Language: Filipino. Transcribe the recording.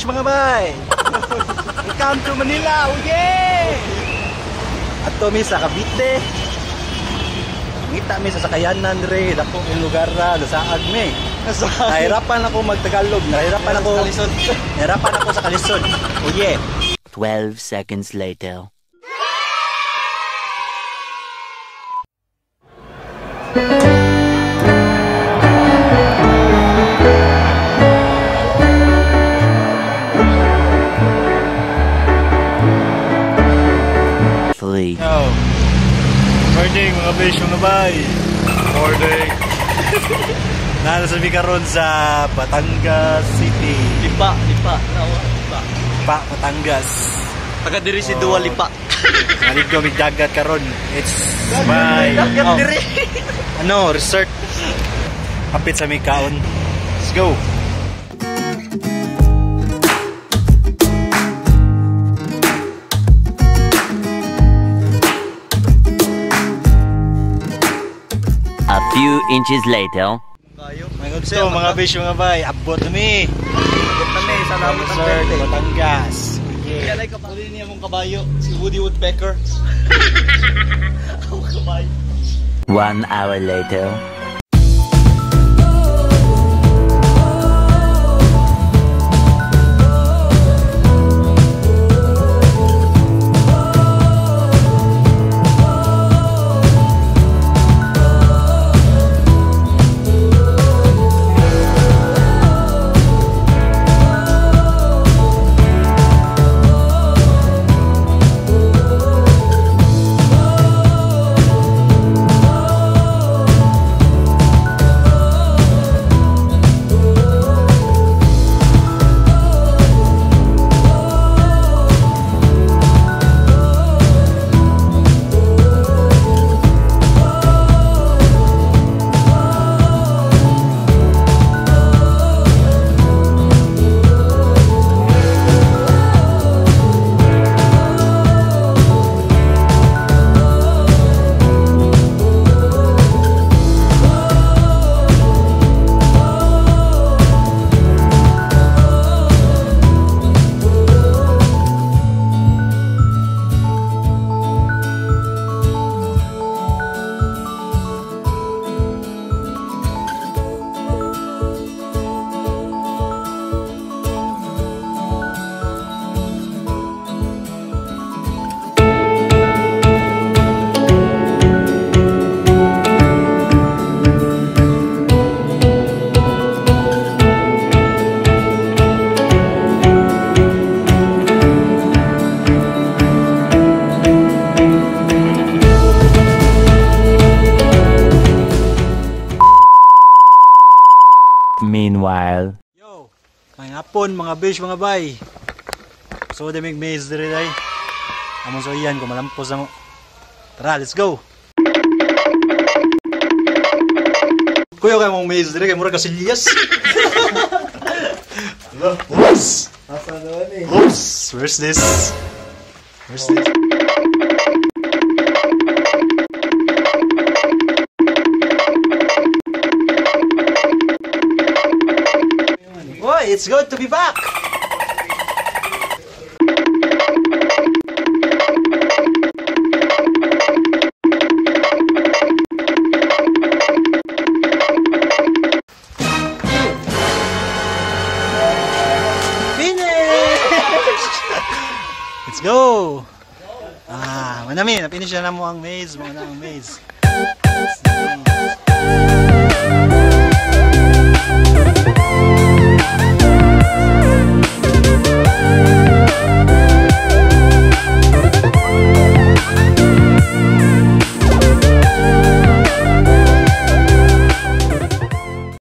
Mga bay, welcome to Manila, oh yeah! At to mi sa Cavite, ngita mi sa sakayanan re, dako yung lugar ra, nasaag mi. Nahirapan ako magtagalog, nahirapan ako sa kalisod, oh yeah! 12 seconds later. Morning mga besh, mga bay. Morning. Nasa mi karon sa Batangas City. Lipa. Batangas. Taga diri si Dua Lipa. Nalito mi dagat karon. It's my resort. Kapit sa mi kaon. Let's go. A few inches later. So mga besh, mga bay, abot kami. Sa labot ng Resort Batangas. Yeah. Kaya kapalin niya mong kabayo, si Woody Woodpecker. Ang kabayo. 1 hour later. Meanwhile, yo, may hapon mga besh, mga bay. So daming maze dire day. Amon so iyan ko malampos ang. Tara, let's go. Kuya kay mong maze dire kay mura ka silyas. Oops. Asa naman eh. Oops. Where's this? Where's this? Boy, it's good to be back. Let's go! Manami, na-finish na mo ang maze. Mga na ang maze.